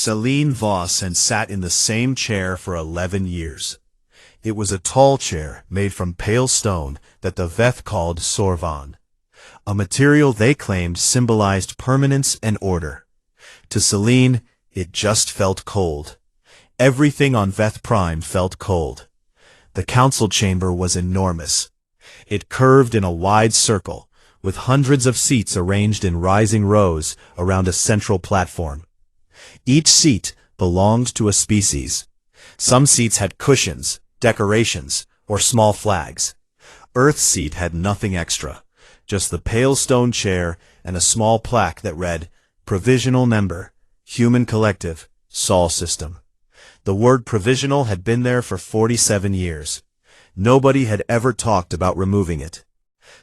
Celine Voss had sat in the same chair for 11 years. It was a tall chair made from pale stone that the Veth called Sorvan, a material they claimed symbolized permanence and order. To Celine, it just felt cold. Everything on Veth Prime felt cold. The council chamber was enormous. It curved in a wide circle, with hundreds of seats arranged in rising rows around a central platform. Each seat belonged to a species. Some seats had cushions, decorations, or small flags. Earth's seat had nothing extra, just the pale stone chair and a small plaque that read, Provisional Member, Human Collective, Sol System. The word provisional had been there for 47 years. Nobody had ever talked about removing it.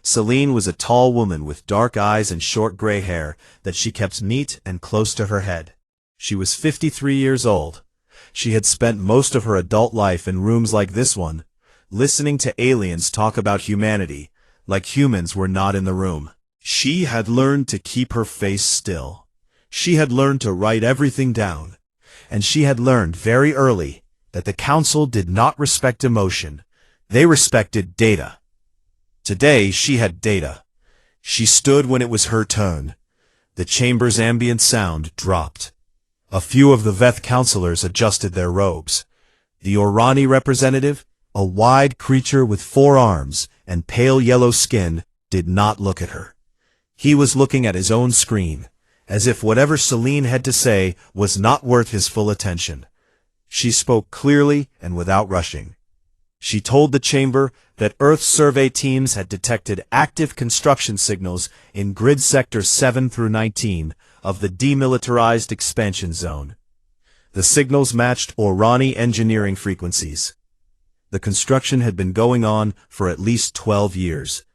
Celine was a tall woman with dark eyes and short gray hair that she kept neat and close to her head. She was 53 years old. She had spent most of her adult life in rooms like this one, listening to aliens talk about humanity, like humans were not in the room. She had learned to keep her face still. She had learned to write everything down. And she had learned very early that the council did not respect emotion. They respected data. Today she had data. She stood when it was her turn. The chamber's ambient sound dropped. A few of the Veth counselors adjusted their robes. The Orani representative, a wide creature with 4 arms and pale yellow skin, did not look at her. He was looking at his own screen, as if whatever Celine had to say was not worth his full attention. She spoke clearly and without rushing. She told the chamber that Earth survey teams had detected active construction signals in grid sectors 7 through 19 of the demilitarized expansion zone. The signals matched Orani engineering frequencies. The construction had been going on for at least 12 years.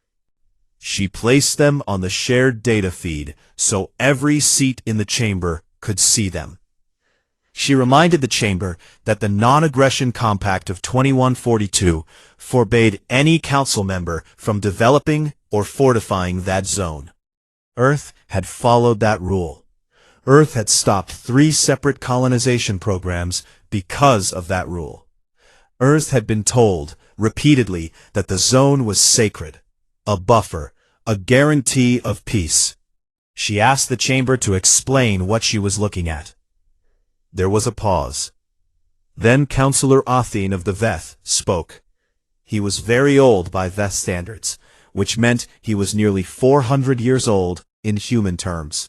She placed them on the shared data feed so every seat in the chamber could see them. She reminded the chamber that the Non-Aggression Compact of 2142 forbade any council member from developing or fortifying that zone. Earth had followed that rule. Earth had stopped 3 separate colonization programs because of that rule. Earth had been told repeatedly that the zone was sacred, a buffer, a guarantee of peace. She asked the chamber to explain what she was looking at. There was a pause. Then Councillor Athene of the Veth spoke. He was very old by Veth standards, which meant he was nearly 400 years old in human terms.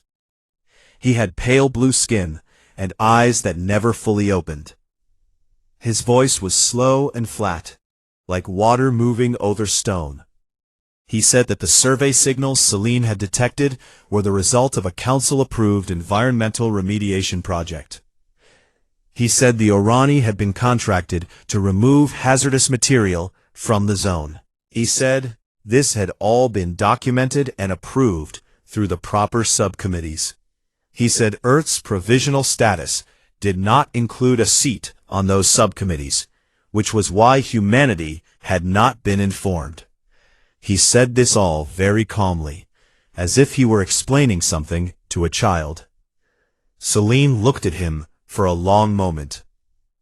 He had pale blue skin and eyes that never fully opened. His voice was slow and flat, like water moving over stone. He said that the survey signals Celine had detected were the result of a council-approved environmental remediation project. He said the Orani had been contracted to remove hazardous material from the zone. He said this had all been documented and approved through the proper subcommittees. He said Earth's provisional status did not include a seat on those subcommittees, which was why humanity had not been informed. He said this all very calmly, as if he were explaining something to a child. Celine looked at him for a long moment.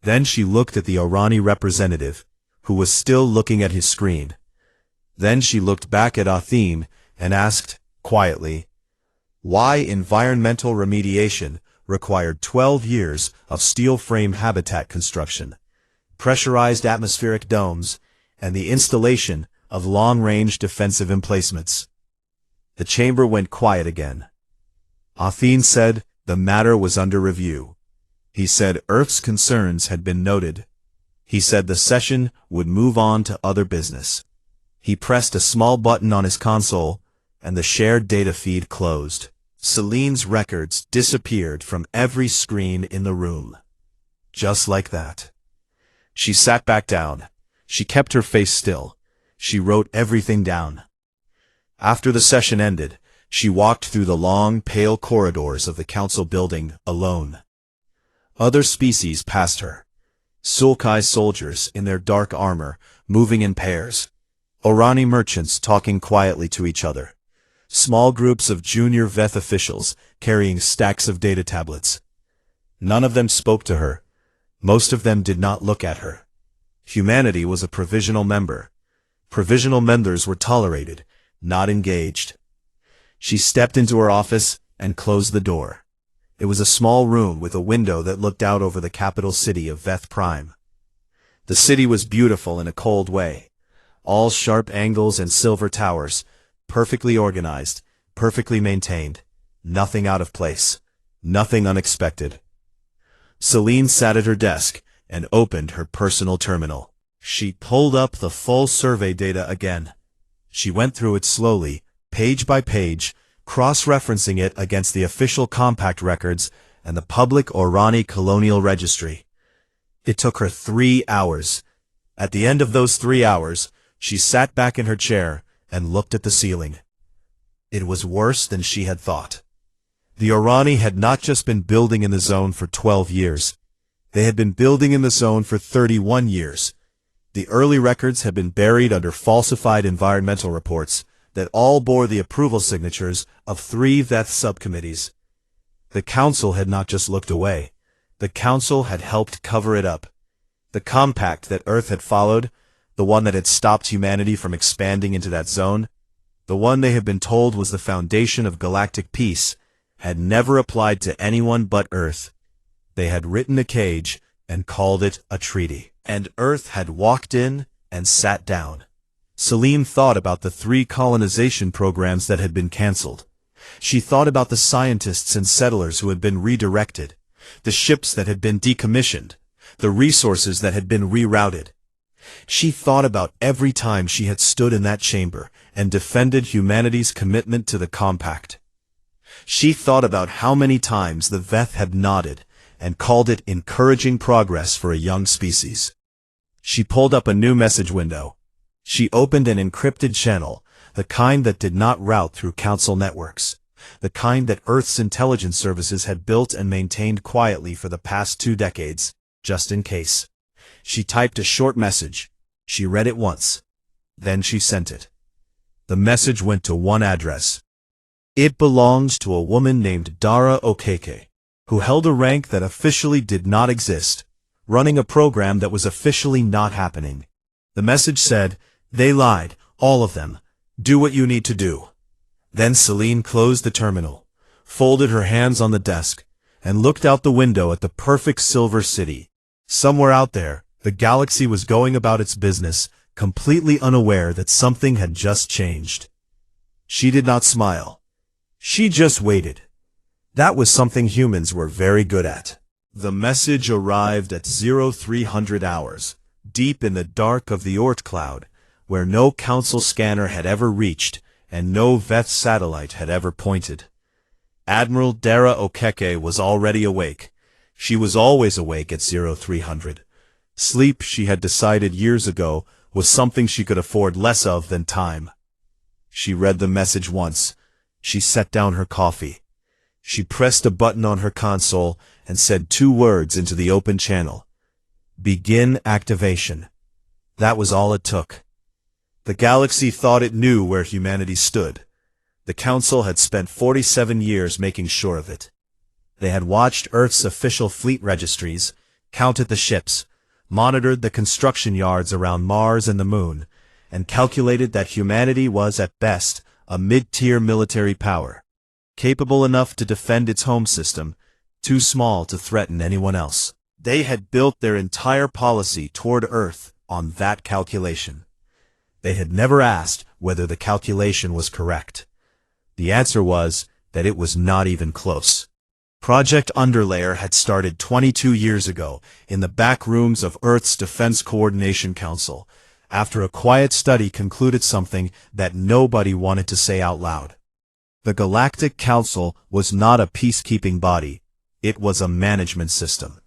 Then she looked at the Orani representative, who was still looking at his screen. Then she looked back at Athene and asked, quietly, why environmental remediation required 12 years of steel frame habitat construction, pressurized atmospheric domes, and the installation of long-range defensive emplacements. The chamber went quiet again. Athene said the matter was under review. He said Earth's concerns had been noted. He said the session would move on to other business. He pressed a small button on his console, and the shared data feed closed. Celine's records disappeared from every screen in the room. Just like that. She sat back down. She kept her face still. She wrote everything down. After the session ended, she walked through the long, pale corridors of the council building alone. Other species passed her. Sulkai soldiers in their dark armor, moving in pairs. Orani merchants talking quietly to each other. Small groups of junior Veth officials carrying stacks of data tablets. None of them spoke to her. Most of them did not look at her. Humanity was a provisional member. Provisional members were tolerated, not engaged. She stepped into her office and closed the door. It was a small room with a window that looked out over the capital city of Veth Prime. The city was beautiful in a cold way. All sharp angles and silver towers, perfectly organized, perfectly maintained, nothing out of place, nothing unexpected. Celine sat at her desk and opened her personal terminal. She pulled up the full survey data again. She went through it slowly, page by page, cross-referencing it against the official compact records and the public Orani colonial registry. It took her 3 hours. At the end of those 3 hours, she sat back in her chair and looked at the ceiling. It was worse than she had thought. The Orani had not just been building in the zone for 12 years. They had been building in the zone for 31 years. The early records had been buried under falsified environmental reports that all bore the approval signatures of 3 Veth subcommittees. The Council had not just looked away. The Council had helped cover it up. The compact that Earth had followed, the one that had stopped humanity from expanding into that zone, the one they had been told was the foundation of galactic peace, had never applied to anyone but Earth. They had written a cage and called it a treaty. And Earth had walked in and sat down. Celine thought about the 3 colonization programs that had been cancelled. She thought about the scientists and settlers who had been redirected, the ships that had been decommissioned, the resources that had been rerouted. She thought about every time she had stood in that chamber and defended humanity's commitment to the compact. She thought about how many times the Veth had nodded and called it encouraging progress for a young species. She pulled up a new message window. She opened an encrypted channel, the kind that did not route through Council networks, the kind that Earth's intelligence services had built and maintained quietly for the past 2 decades, just in case. She typed a short message. She read it once. Then she sent it. The message went to one address. It belonged to a woman named Dara Okeke, who held a rank that officially did not exist, running a program that was officially not happening. The message said, "They lied, all of them. Do what you need to do." Then Celine closed the terminal, folded her hands on the desk, and looked out the window at the perfect silver city. Somewhere out there, the galaxy was going about its business, completely unaware that something had just changed. She did not smile. She just waited. That was something humans were very good at. The message arrived at 0300 hours, deep in the dark of the Oort cloud, where no Council scanner had ever reached and no Veth satellite had ever pointed. Admiral Dara Okeke was already awake. She was always awake at 0300. Sleep, she had decided years ago, was something she could afford less of than time. She read the message once. She set down her coffee. She pressed a button on her console and said 2 words into the open channel. Begin activation. That was all it took. The galaxy thought it knew where humanity stood. The Council had spent 47 years making sure of it. They had watched Earth's official fleet registries, counted the ships, monitored the construction yards around Mars and the Moon, and calculated that humanity was at best a mid-tier military power, capable enough to defend its home system, too small to threaten anyone else. They had built their entire policy toward Earth on that calculation. They had never asked whether the calculation was correct. The answer was that it was not even close. Project Underlayer had started 22 years ago in the back rooms of Earth's Defense Coordination Council, after a quiet study concluded something that nobody wanted to say out loud. The Galactic Council was not a peacekeeping body. It was a management system.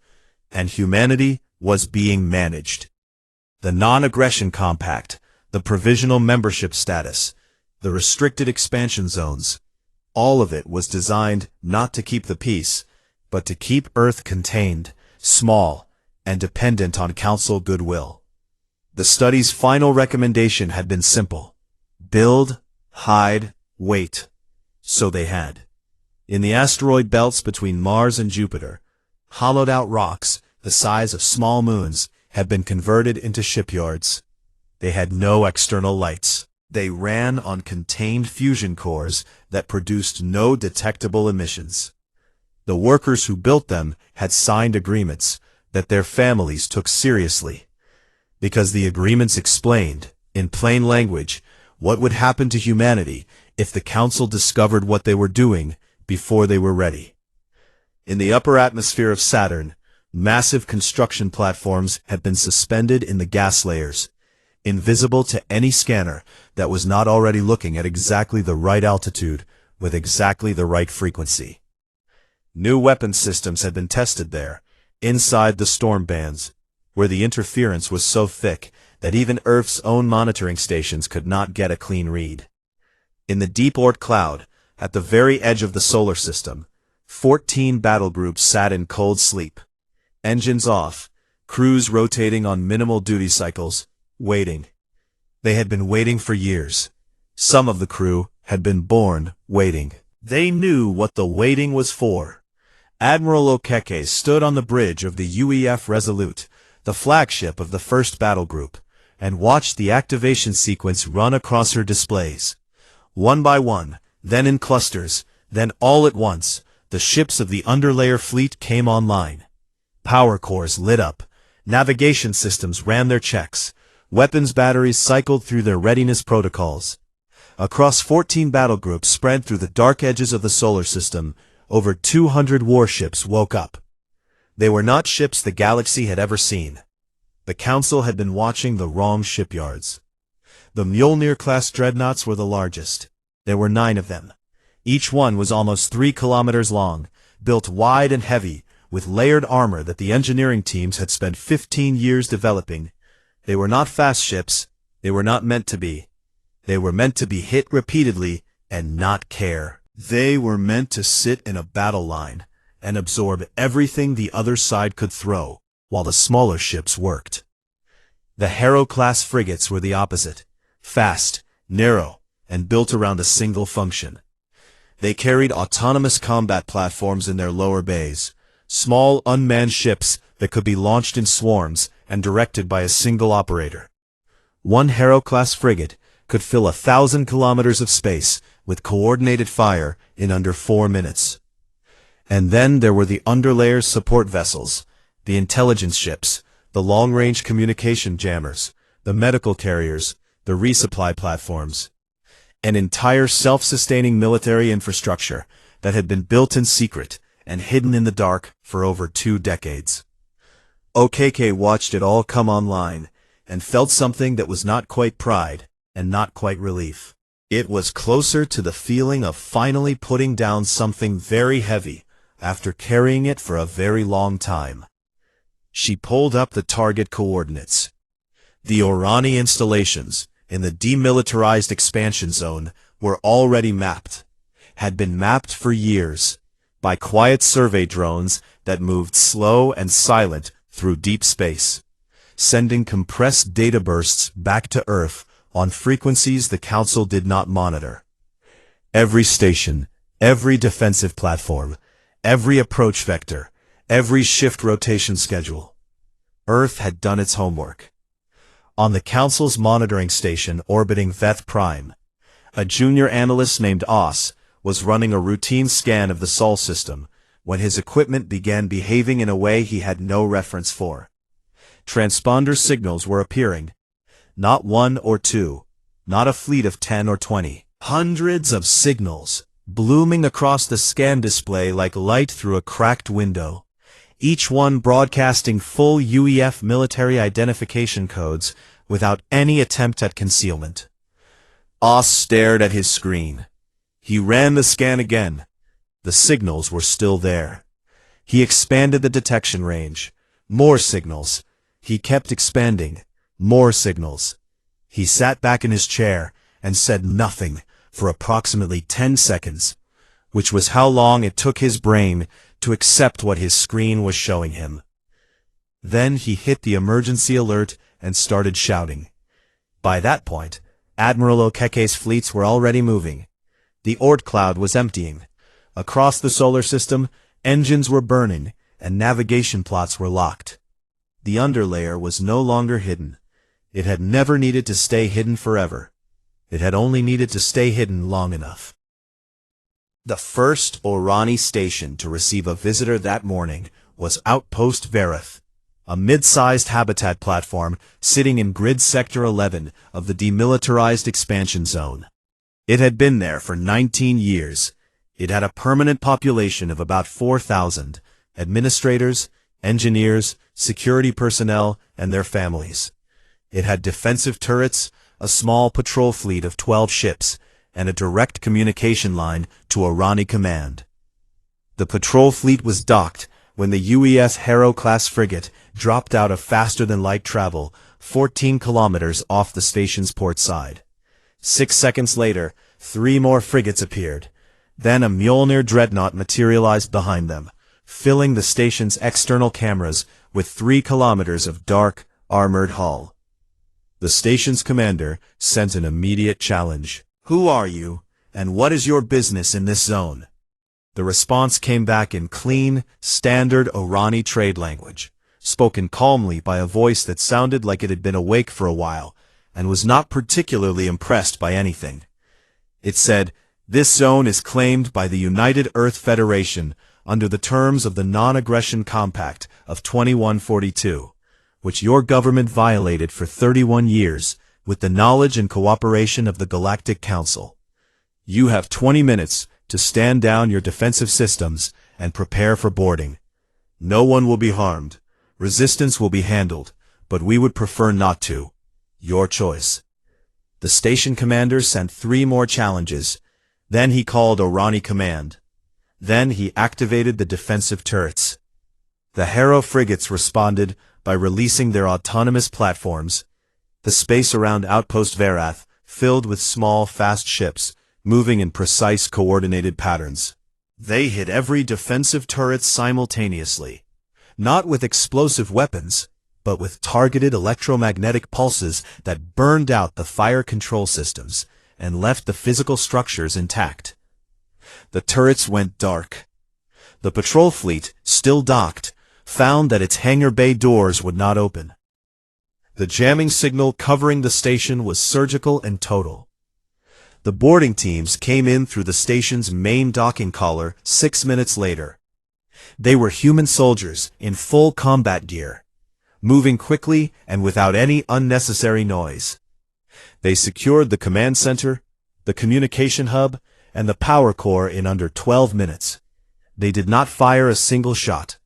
And humanity was being managed. The non-aggression compact, the provisional membership status, the restricted expansion zones, all of it was designed not to keep the peace, but to keep Earth contained, small, and dependent on Council goodwill. The study's final recommendation had been simple. Build, hide, wait. So they had. In the asteroid belts between Mars and Jupiter, Hollowed-out rocks, the size of small moons, had been converted into shipyards. They had no external lights. They ran on contained fusion cores that produced no detectable emissions. The workers who built them had signed agreements that their families took seriously, because the agreements explained, in plain language, what would happen to humanity if the Council discovered what they were doing before they were ready. In the upper atmosphere of Saturn, massive construction platforms had been suspended in the gas layers, invisible to any scanner that was not already looking at exactly the right altitude with exactly the right frequency. New weapon systems had been tested there, inside the storm bands, where the interference was so thick that even Earth's own monitoring stations could not get a clean read. In the deep Oort cloud, at the very edge of the solar system, 14 battle groups sat in cold sleep, engines off, crews rotating on minimal duty cycles, waiting. They had been waiting for years. Some of the crew had been born waiting. They knew what the waiting was for. Admiral Okeke stood on the bridge of the UEF Resolute, the flagship of the first battle group, and watched the activation sequence run across her displays. One by one, then in clusters, then all at once, the ships of the underlayer fleet came online. Power cores lit up. Navigation systems ran their checks. Weapons batteries cycled through their readiness protocols. Across 14 battle groups spread through the dark edges of the solar system, over 200 warships woke up. They were not ships the galaxy had ever seen. The Council had been watching the wrong shipyards. The Mjolnir-class dreadnoughts were the largest. There were 9 of them. Each one was almost 3 kilometers long, built wide and heavy, with layered armor that the engineering teams had spent 15 years developing. They were not fast ships. They were not meant to be. They were meant to be hit repeatedly and not care. They were meant to sit in a battle line and absorb everything the other side could throw, while the smaller ships worked. The Harrow-class frigates were the opposite, fast, narrow, and built around a single function. They carried autonomous combat platforms in their lower bays, small unmanned ships that could be launched in swarms and directed by a single operator. One Harrow-class frigate could fill 1,000 kilometers of space with coordinated fire in under 4 minutes. And then there were the underlayers support vessels, the intelligence ships, the long-range communication jammers, the medical carriers, the resupply platforms. An entire self-sustaining military infrastructure that had been built in secret and hidden in the dark for over 2 decades. Okeke watched it all come online and felt something that was not quite pride and not quite relief. It was closer to the feeling of finally putting down something very heavy after carrying it for a very long time. She pulled up the target coordinates. The Orani installations in the demilitarized expansion zone were already mapped, had been mapped for years, by quiet survey drones that moved slow and silent through deep space, sending compressed data bursts back to Earth on frequencies the Council did not monitor. Every station, every defensive platform, every approach vector, every shift rotation schedule. Earth had done its homework. On the Council's monitoring station orbiting Veth Prime, a junior analyst named Os was running a routine scan of the Sol system when his equipment began behaving in a way he had no reference for. Transponder signals were appearing. Not 1 or 2, not a fleet of 10 or 20. Hundreds of signals, blooming across the scan display like light through a cracked window, each one broadcasting full UEF military identification codes without any attempt at concealment. Os stared at his screen. He ran the scan again. The signals were still there. He expanded the detection range. More signals. He kept expanding. More signals. He sat back in his chair and said nothing for approximately 10 seconds, which was how long it took his brain to accept what his screen was showing him. Then he hit the emergency alert and started shouting. By that point, Admiral Okeke's fleets were already moving. The Oort cloud was emptying. Across the solar system, engines were burning, and navigation plots were locked. The underlayer was no longer hidden. It had never needed to stay hidden forever. It had only needed to stay hidden long enough. The first Orani station to receive a visitor that morning was Outpost Verith, a mid-sized habitat platform sitting in Grid Sector 11 of the demilitarized expansion zone. It had been there for 19 years. It had a permanent population of about 4,000, administrators, engineers, security personnel, and their families. It had defensive turrets, a small patrol fleet of 12 ships, and a direct communication line to Orani Command. The patrol fleet was docked when the UES Harrow-class frigate dropped out of faster-than-light travel 14 kilometers off the station's port side. 6 seconds later, 3 more frigates appeared. Then a Mjolnir dreadnought materialized behind them, filling the station's external cameras with 3 kilometers of dark, armored hull. The station's commander sent an immediate challenge. "Who are you, and what is your business in this zone?" The response came back in clean, standard Orani trade language, spoken calmly by a voice that sounded like it had been awake for a while, and was not particularly impressed by anything. It said, "This zone is claimed by the United Earth Federation under the terms of the Non-Aggression Compact of 2142, which your government violated for 31 years with the knowledge and cooperation of the Galactic Council. You have 20 minutes to stand down your defensive systems and prepare for boarding. No one will be harmed. Resistance will be handled, but we would prefer not to. Your choice." The station commander sent 3 more challenges. Then he called Orani Command. Then he activated the defensive turrets. The Harrow frigates responded by releasing their autonomous platforms. The space around Outpost Verith filled with small, fast ships, moving in precise coordinated patterns. They hit every defensive turret simultaneously, not with explosive weapons, but with targeted electromagnetic pulses that burned out the fire control systems and left the physical structures intact. The turrets went dark. The patrol fleet, still docked, found that its hangar bay doors would not open. The jamming signal covering the station was surgical and total. The boarding teams came in through the station's main docking collar 6 minutes later. They were human soldiers in full combat gear, moving quickly and without any unnecessary noise. They secured the command center, the communication hub, and the power core in under 12 minutes. They did not fire a single shot.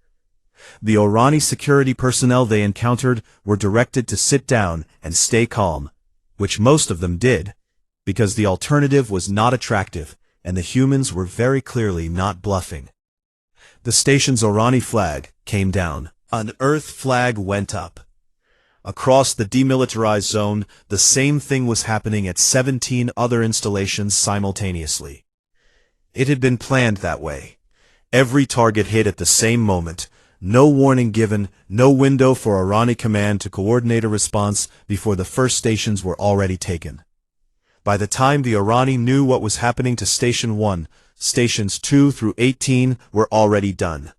The Orani security personnel they encountered were directed to sit down and stay calm, which most of them did, because the alternative was not attractive, and the humans were very clearly not bluffing. The station's Orani flag came down. An Earth flag went up. Across the demilitarized zone, the same thing was happening at 17 other installations simultaneously. It had been planned that way. Every target hit at the same moment. No warning given, no window for Orani Command to coordinate a response before the first stations were already taken. By the time the Orani knew what was happening to Station 1, Stations 2 through 18 were already done.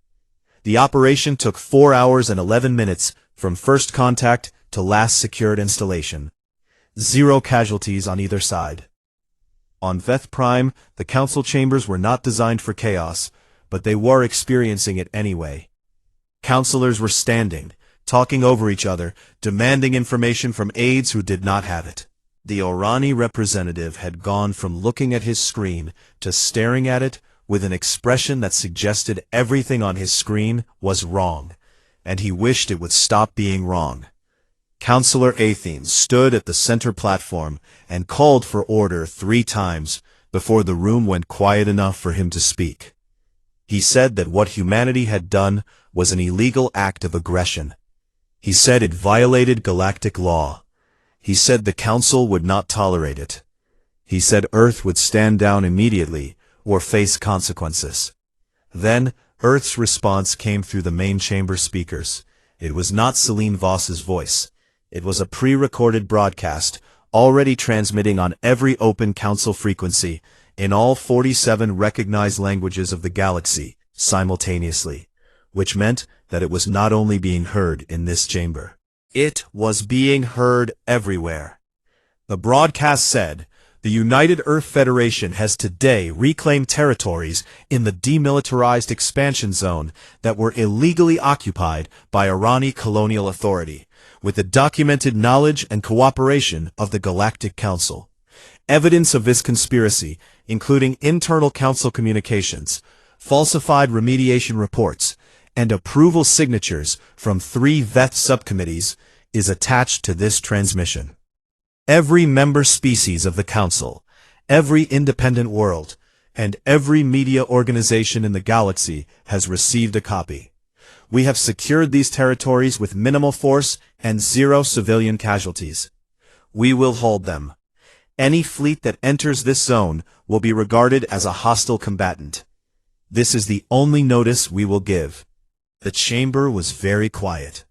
The operation took 4 hours and 11 minutes from first contact to last secured installation. 0 casualties on either side. On Veth Prime, the council chambers were not designed for chaos, but they were experiencing it anyway. Counselors were standing, talking over each other, demanding information from aides who did not have it. The Orani representative had gone from looking at his screen to staring at it with an expression that suggested everything on his screen was wrong, and he wished it would stop being wrong. Counselor Athene stood at the center platform and called for order 3 times before the room went quiet enough for him to speak. He said that what humanity had done was an illegal act of aggression. He said it violated galactic law. He said the Council would not tolerate it. He said Earth would stand down immediately or face consequences. Then, Earth's response came through the main chamber speakers. It was not Celine Voss's voice. It was a pre-recorded broadcast, already transmitting on every open Council frequency, in all 47 recognized languages of the galaxy, simultaneously. which meant that it was not only being heard in this chamber. It was being heard everywhere. The broadcast said, "The United Earth Federation has today reclaimed territories in the demilitarized expansion zone that were illegally occupied by Orani colonial authority, with the documented knowledge and cooperation of the Galactic Council. Evidence of this conspiracy, including internal council communications, falsified remediation reports, and approval signatures from 3 VETH subcommittees, is attached to this transmission. Every member species of the Council, every independent world, and every media organization in the galaxy has received a copy. We have secured these territories with minimal force and 0 civilian casualties. We will hold them. Any fleet that enters this zone will be regarded as a hostile combatant. This is the only notice we will give." The chamber was very quiet.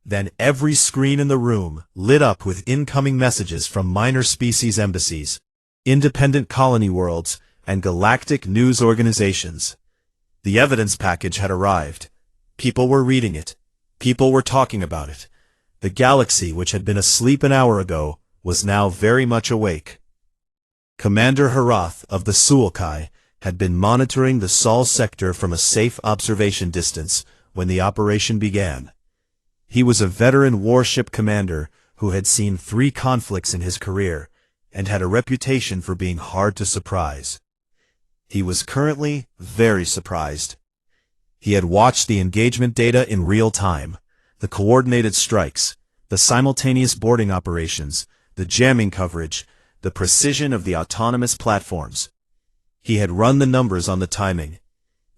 Then every screen in the room lit up with incoming messages from minor species embassies, independent colony worlds, and galactic news organizations. The evidence package had arrived. People were reading it. People were talking about it. The galaxy, which had been asleep an hour ago, was now very much awake. Commander Harath of the Suokai had been monitoring the Sol sector from a safe observation distance when the operation began. He was a veteran warship commander who had seen 3 conflicts in his career and had a reputation for being hard to surprise. He was currently very surprised. He had watched the engagement data in real time, the coordinated strikes, the simultaneous boarding operations, the jamming coverage, the precision of the autonomous platforms. He had run the numbers on the timing.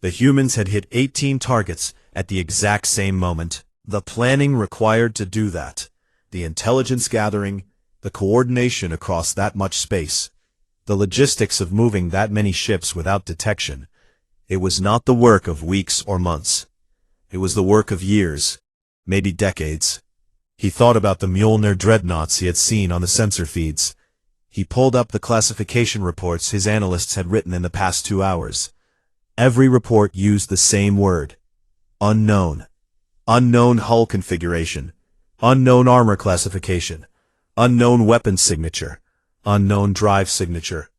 The humans had hit 18 targets at the exact same moment. The planning required to do that, the intelligence gathering, the coordination across that much space, the logistics of moving that many ships without detection. It was not the work of weeks or months. It was the work of years, maybe decades. He thought about the Mjolnir dreadnoughts he had seen on the sensor feeds. He pulled up the classification reports his analysts had written in the past 2 hours. Every report used the same word: unknown. Unknown hull configuration, unknown armor classification, unknown weapon signature, unknown drive signature.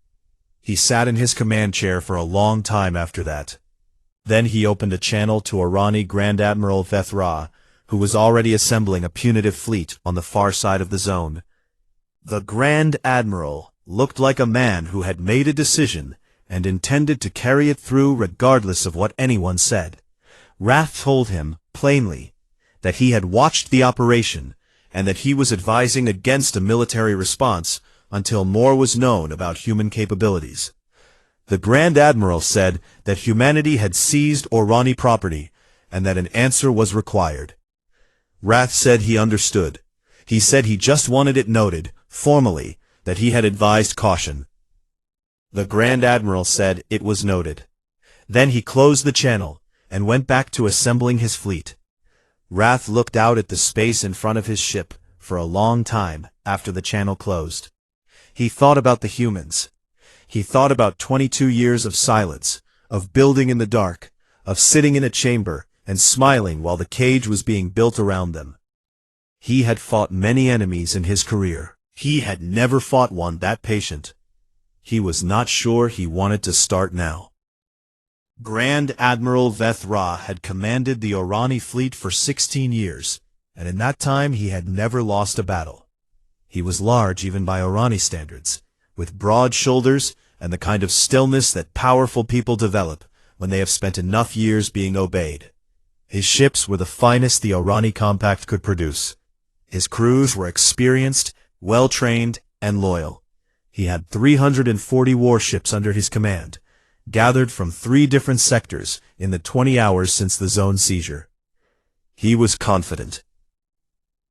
He sat in his command chair for a long time after that. Then he opened a channel to Orani Grand Admiral Vethra, who was already assembling a punitive fleet on the far side of the zone. The Grand Admiral looked like a man who had made a decision and intended to carry it through regardless of what anyone said. Wrath told him, plainly, that he had watched the operation and that he was advising against a military response until more was known about human capabilities. The Grand Admiral said that humanity had seized Orani property and that an answer was required. Wrath said he understood. He said he just wanted it noted, formally, that he had advised caution. The Grand Admiral said it was noted. Then he closed the channel and went back to assembling his fleet. Wrath looked out at the space in front of his ship for a long time after the channel closed. He thought about the humans. He thought about 22 years of silence, of building in the dark, of sitting in a chamber and smiling while the cage was being built around them. He had fought many enemies in his career. He had never fought one that patient. He was not sure he wanted to start now. Grand Admiral Vethra had commanded the Orani fleet for 16 years, and in that time he had never lost a battle. He was large even by Orani standards, with broad shoulders and the kind of stillness that powerful people develop when they have spent enough years being obeyed. His ships were the finest the Orani compact could produce. His crews were experienced, well-trained, and loyal. He had 340 warships under his command, gathered from 3 different sectors in the 20 hours since the zone seizure. He was confident.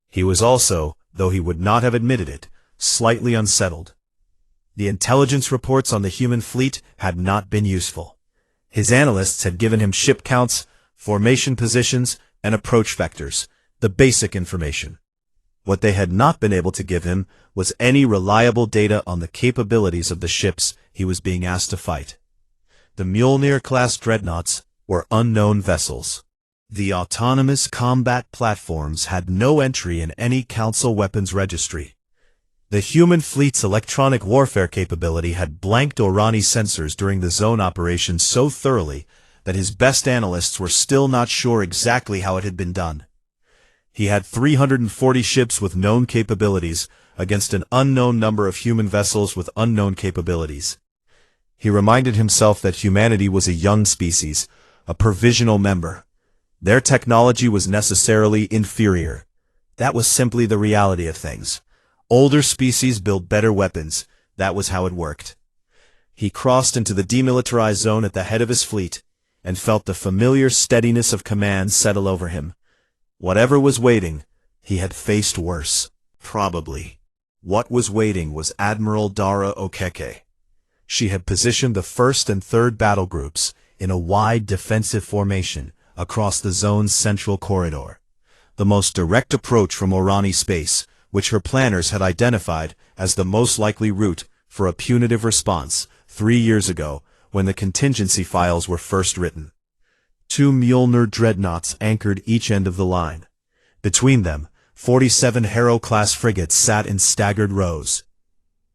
He was also, though he would not have admitted it, slightly unsettled. The intelligence reports on the human fleet had not been useful. His analysts had given him ship counts, formation positions, and approach vectors, the basic information. What they had not been able to give him was any reliable data on the capabilities of the ships he was being asked to fight. The Mjolnir-class dreadnoughts were unknown vessels. The autonomous combat platforms had no entry in any Council weapons registry. The human fleet's electronic warfare capability had blanked Orani sensors during the zone operation so thoroughly that his best analysts were still not sure exactly how it had been done. He had 340 ships with known capabilities against an unknown number of human vessels with unknown capabilities. He reminded himself that humanity was a young species, a provisional member. Their technology was necessarily inferior. That was simply the reality of things. Older species built better weapons. That was how it worked. He crossed into the demilitarized zone at the head of his fleet and felt the familiar steadiness of command settle over him. Whatever was waiting, he had faced worse. Probably. What was waiting was Admiral Dara Okeke. She had positioned the 1st and 3rd battle groups in a wide defensive formation across the zone's central corridor, the most direct approach from Orani space, which her planners had identified as the most likely route for a punitive response 3 years ago when the contingency files were first written. 2 Mjolnir dreadnoughts anchored each end of the line. Between them, 47 Harrow-class frigates sat in staggered rows.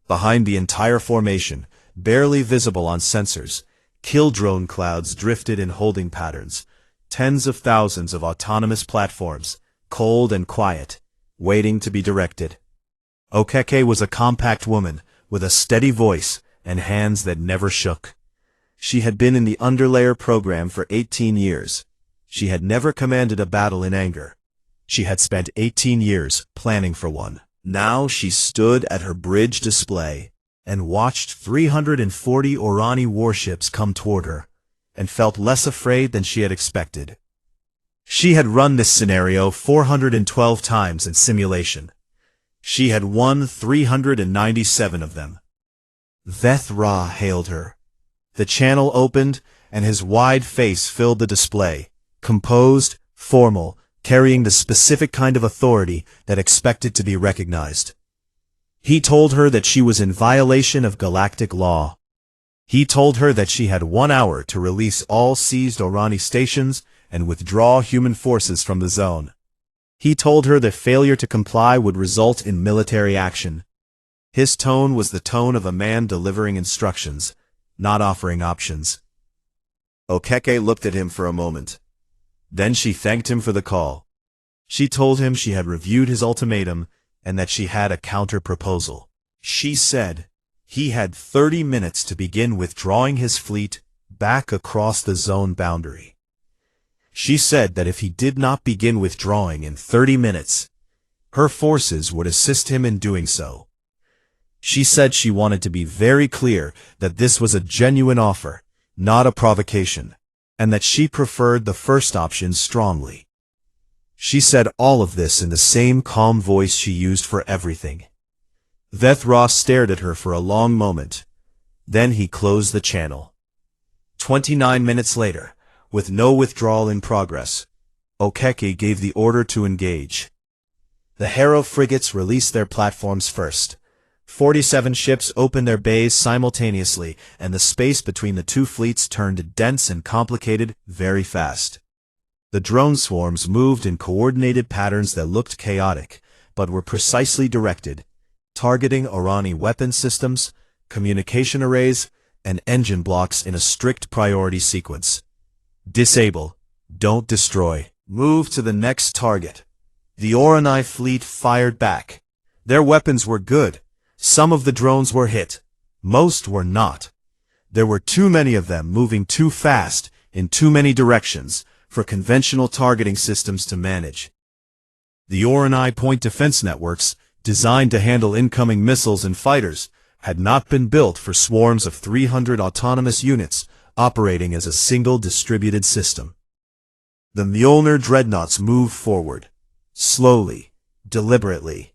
Behind the entire formation, barely visible on sensors, kill drone clouds drifted in holding patterns. Tens of thousands of autonomous platforms, cold and quiet, waiting to be directed. Okeke was a compact woman with a steady voice and hands that never shook. She had been in the underlayer program for 18 years. She had never commanded a battle in anger. She had spent 18 years planning for one. Now she stood at her bridge display and watched 340 Orani warships come toward her, and felt less afraid than she had expected. She had run this scenario 412 times in simulation. She had won 397 of them. Veth Ra hailed her. The channel opened, and his wide face filled the display, composed, formal, carrying the specific kind of authority that expected to be recognized. He told her that she was in violation of galactic law. He told her that she had 1 hour to release all seized Orani stations and withdraw human forces from the zone. He told her that failure to comply would result in military action. His tone was the tone of a man delivering instructions, not offering options. Okeke looked at him for a moment. Then she thanked him for the call. She told him she had reviewed his ultimatum and that she had a counter-proposal. She said he had 30 minutes to begin withdrawing his fleet back across the zone boundary. She said that if he did not begin withdrawing in 30 minutes, her forces would assist him in doing so. She said she wanted to be very clear that this was a genuine offer, not a provocation, and that she preferred the first option strongly. She said all of this in the same calm voice she used for everything. Veth Ra stared at her for a long moment. Then he closed the channel. 29 minutes later, with no withdrawal in progress, Okeke gave the order to engage. The Harrow frigates released their platforms first. 47 ships opened their bays simultaneously, and the space between the two fleets turned dense and complicated very fast. The drone swarms moved in coordinated patterns that looked chaotic, but were precisely directed, targeting Orani weapon systems, communication arrays, and engine blocks in a strict priority sequence. Disable, don't destroy, move to the next target. The Orani fleet fired back. Their weapons were good. Some of the drones were hit. Most were not. There were too many of them moving too fast in too many directions for conventional targeting systems to manage. The Orani point defense networks, designed to handle incoming missiles and fighters, had not been built for swarms of 300 autonomous units operating as a single distributed system. The Mjolnir dreadnoughts moved forward, slowly, deliberately.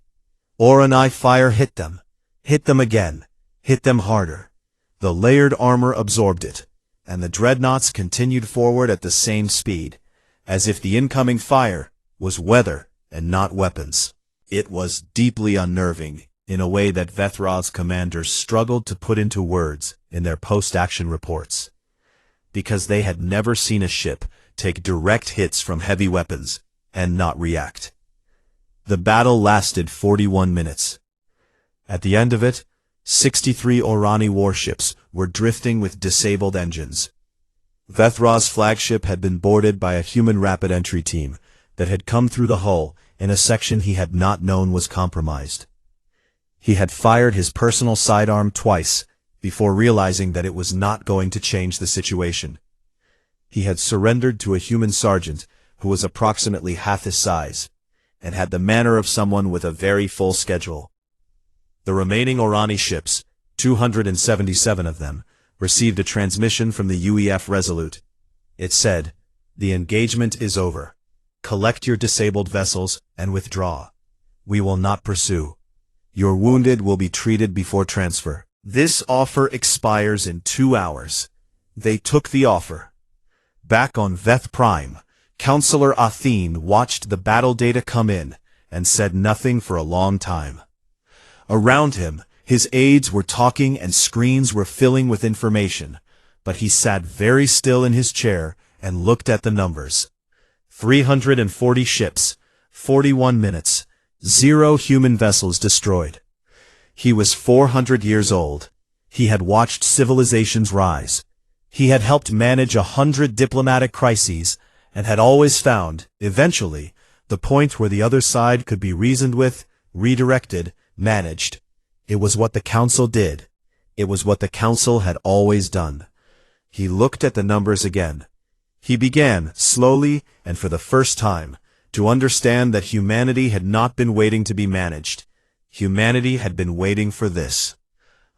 Orani fire hit them again, hit them harder. The layered armor absorbed it, and the dreadnoughts continued forward at the same speed, as if the incoming fire was weather and not weapons. It was deeply unnerving, in a way that Veth Ra's commanders struggled to put into words in their post-action reports. Because they had never seen a ship take direct hits from heavy weapons, and not react. The battle lasted 41 minutes. At the end of it, 63 Orani warships were drifting with disabled engines. Vethra's flagship had been boarded by a human rapid entry team that had come through the hull in a section he had not known was compromised. He had fired his personal sidearm twice before realizing that it was not going to change the situation. He had surrendered to a human sergeant who was approximately half his size, and had the manner of someone with a very full schedule. The remaining Orani ships, 277 of them, received a transmission from the UEF Resolute. It said, "The engagement is over. Collect your disabled vessels and withdraw. We will not pursue. Your wounded will be treated before transfer." This offer expires in 2 hours. They took the offer. Back on Veth Prime, Counselor Athene watched the battle data come in and said nothing for a long time. Around him, his aides were talking and screens were filling with information, but he sat very still in his chair and looked at the numbers. 340 ships, 41 minutes, 0 human vessels destroyed. He was 400 years old. He had watched civilizations rise. He had helped manage 100 diplomatic crises and had always found, eventually, the point where the other side could be reasoned with, redirected, managed. It was what the Council did. It was what the Council had always done. He looked at the numbers again. He began, slowly and for the first time, to understand that humanity had not been waiting to be managed. Humanity had been waiting for this.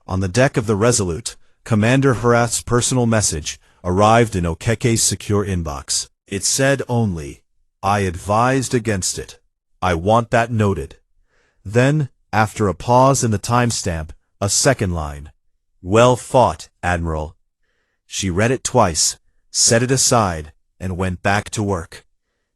On the deck of the Resolute, Commander Harath's personal message arrived in Okeke's secure inbox. It said only, "I advised against it. I want that noted." Then, after a pause in the timestamp, a second line. "Well fought, Admiral." She read it twice, set it aside, and went back to work.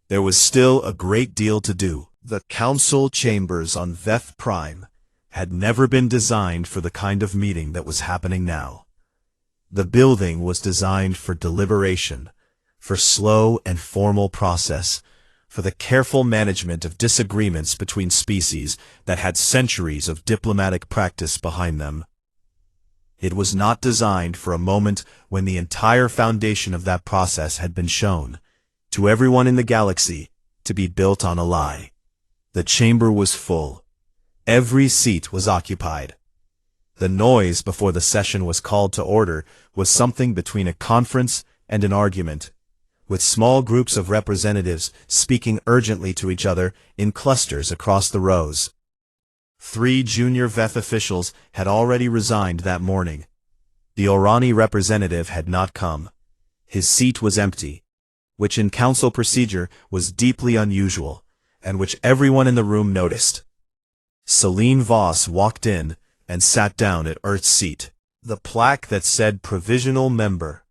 There was still a great deal to do. The council chambers on Veth Prime had never been designed for the kind of meeting that was happening now. The building was designed for deliberation, for slow and formal process, for the careful management of disagreements between species that had centuries of diplomatic practice behind them. It was not designed for a moment when the entire foundation of that process had been shown, to everyone in the galaxy, to be built on a lie. The chamber was full. Every seat was occupied. The noise before the session was called to order was something between a conference and an argument, with small groups of representatives speaking urgently to each other in clusters across the rows. 3 junior Veth officials had already resigned that morning. The Orani representative had not come. His seat was empty, which in council procedure was deeply unusual, and which everyone in the room noticed. Celine Voss walked in and sat down at Earth's seat. The plaque that said Provisional Member.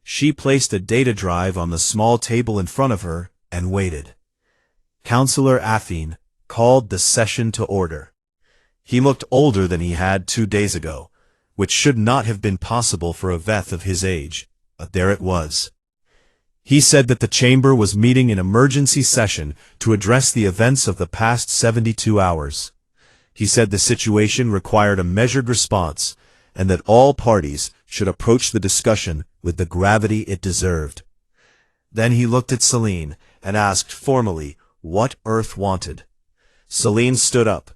She placed a data drive on the small table in front of her and waited. Counselor Athene called the session to order. He looked older than he had 2 days ago, which should not have been possible for a Veth of his age, but there it was. He said that the chamber was meeting in emergency session to address the events of the past 72 hours. He said the situation required a measured response, and that all parties should approach the discussion with the gravity it deserved. Then he looked at Celine and asked formally what Earth wanted. Celine stood up.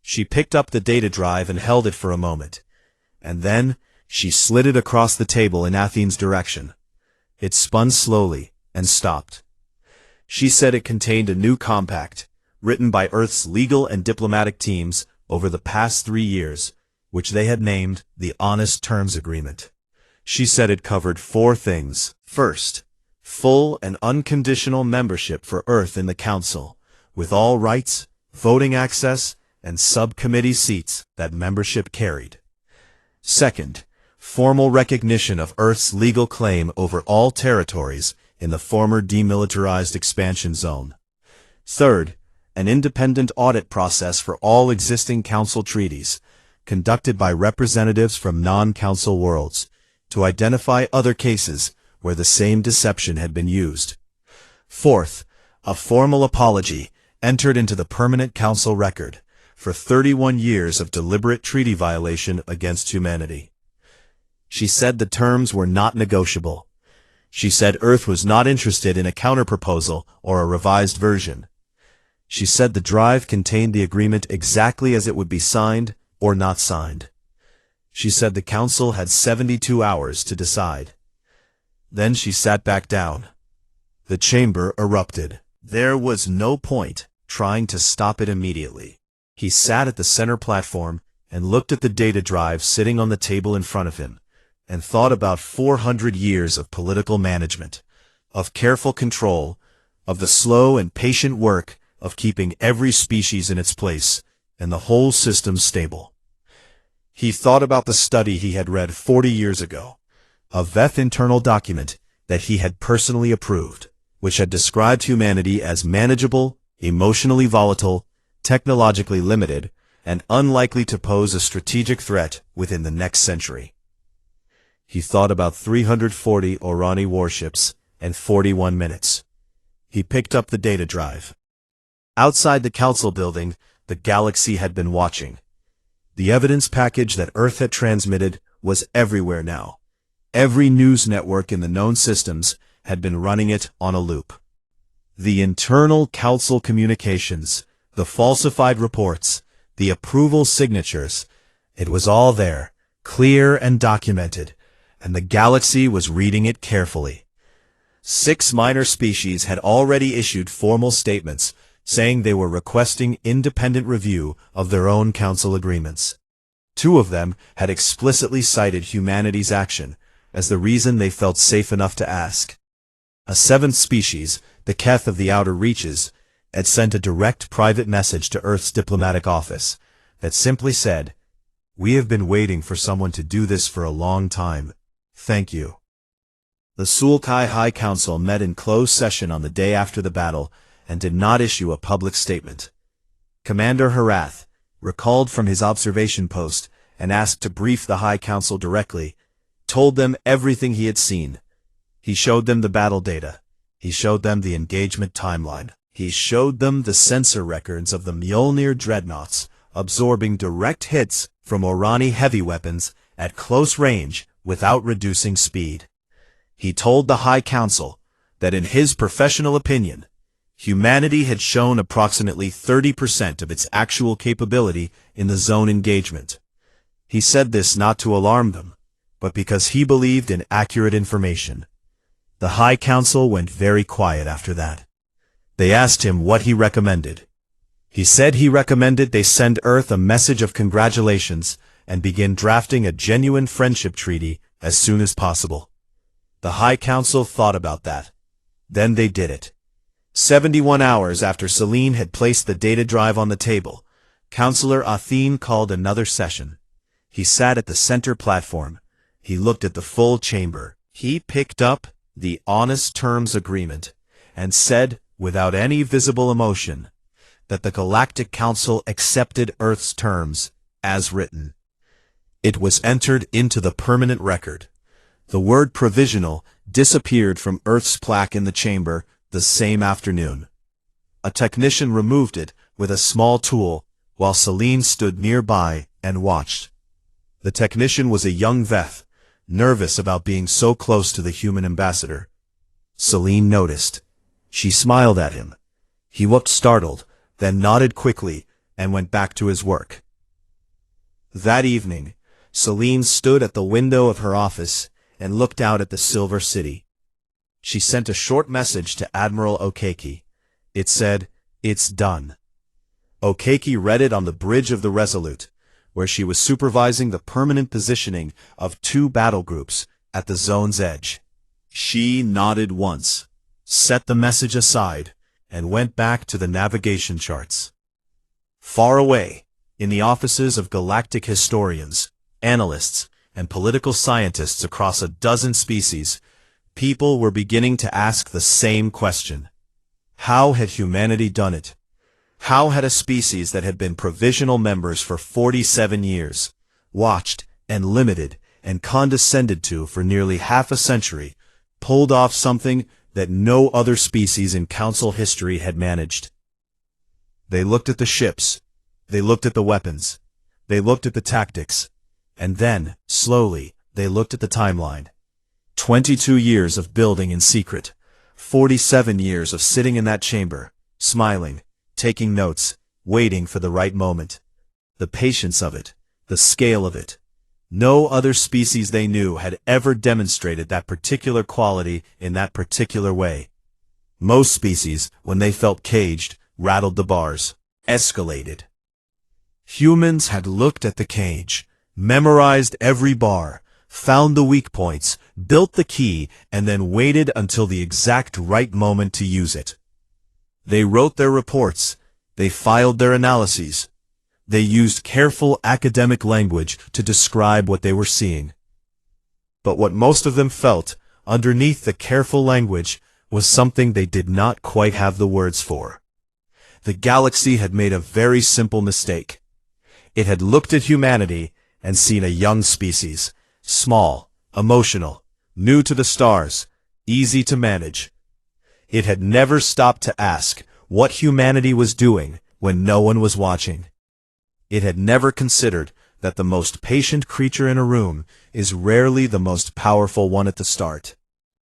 She picked up the data drive and held it for a moment, and then she slid it across the table in Athene's direction. It spun slowly and stopped. She said it contained a new compact, written by Earth's legal and diplomatic teams over the past 3 years, which they had named the Honest Terms Agreement. She said it covered 4 things. First, full and unconditional membership for Earth in the Council, with all rights, voting access, and subcommittee seats that membership carried. Second, formal recognition of Earth's legal claim over all territories in the former demilitarized expansion zone. Third, an independent audit process for all existing Council treaties, conducted by representatives from non-Council worlds, to identify other cases where the same deception had been used. Fourth, a formal apology entered into the Permanent Council record for 31 years of deliberate treaty violation against humanity. She said the terms were not negotiable. She said Earth was not interested in a counterproposal or a revised version. She said the drive contained the agreement exactly as it would be signed or not signed. She said the Council had 72 hours to decide. Then she sat back down. The chamber erupted. There was no point trying to stop it immediately. He sat at the center platform and looked at the data drive sitting on the table in front of him, and thought about 400 years of political management, of careful control, of the slow and patient work of keeping every species in its place and the whole system stable. He thought about the study he had read 40 years ago, a VEF internal document that he had personally approved, which had described humanity as manageable, emotionally volatile, technologically limited, and unlikely to pose a strategic threat within the next century. He thought about 340 Orani warships and 41 minutes. He picked up the data drive. Outside the council building, the galaxy had been watching. The evidence package that Earth had transmitted was everywhere now. Every news network in the known systems had been running it on a loop. The internal council communications, the falsified reports, the approval signatures, it was all there, clear and documented, and the galaxy was reading it carefully. 6 minor species had already issued formal statements saying they were requesting independent review of their own council agreements. 2 of them had explicitly cited humanity's action as the reason they felt safe enough to ask. A 7th species, the Keth of the Outer Reaches, had sent a direct private message to Earth's diplomatic office that simply said, "We have been waiting for someone to do this for a long time. Thank you." The Sulkai High Council met in closed session on the day after the battle and did not issue a public statement. Commander Harath, recalled from his observation post and asked to brief the High Council directly, told them everything he had seen. He showed them the battle data. He showed them the engagement timeline. He showed them the sensor records of the Mjolnir dreadnoughts absorbing direct hits from Orani heavy weapons at close range without reducing speed. He told the High Council that in his professional opinion, humanity had shown approximately 30% of its actual capability in the zone engagement. He said this not to alarm them, but because he believed in accurate information. The High Council went very quiet after that. They asked him what he recommended. He said he recommended they send Earth a message of congratulations and begin drafting a genuine friendship treaty as soon as possible. The High Council thought about that. Then they did it. 71 hours after Selene had placed the data drive on the table, Councillor Athene called another session. He sat at the center platform. He looked at the full chamber. He picked up the honest terms agreement and said, without any visible emotion, that the Galactic Council accepted Earth's terms as written. It was entered into the permanent record. The word provisional disappeared from Earth's plaque in the chamber the same afternoon. A technician removed it with a small tool while Selene stood nearby and watched. The technician was a young Veth, nervous about being so close to the human ambassador. Selene noticed. She smiled at him. He looked startled, then nodded quickly and went back to his work. That evening, Selene stood at the window of her office and looked out at the Silver City. She sent a short message to Admiral Okeki. It said, "It's done." Okeki read it on the bridge of the Resolute, where she was supervising the permanent positioning of 2 battle groups at the zone's edge. She nodded once, set the message aside, and went back to the navigation charts. Far away, in the offices of galactic historians, analysts, and political scientists across a dozen species, people were beginning to ask the same question. How had humanity done it? How had a species that had been provisional members for 47 years, watched and limited and condescended to for nearly half a century, pulled off something that no other species in Council history had managed. They looked at the ships, they looked at the weapons, they looked at the tactics, and then, slowly, they looked at the timeline. 22 years of building in secret, 47 years of sitting in that chamber, smiling, taking notes, waiting for the right moment. The patience of it, the scale of it. No other species they knew had ever demonstrated that particular quality in that particular way. Most species, when they felt caged, rattled the bars, escalated. Humans had looked at the cage, memorized every bar, found the weak points, built the key, and then waited until the exact right moment to use it. They wrote their reports, they filed their analyses. They used careful academic language to describe what they were seeing. But what most of them felt, underneath the careful language, was something they did not quite have the words for. The galaxy had made a very simple mistake. It had looked at humanity and seen a young species, small, emotional, new to the stars, easy to manage. It had never stopped to ask what humanity was doing when no one was watching. It had never considered that the most patient creature in a room is rarely the most powerful one at the start.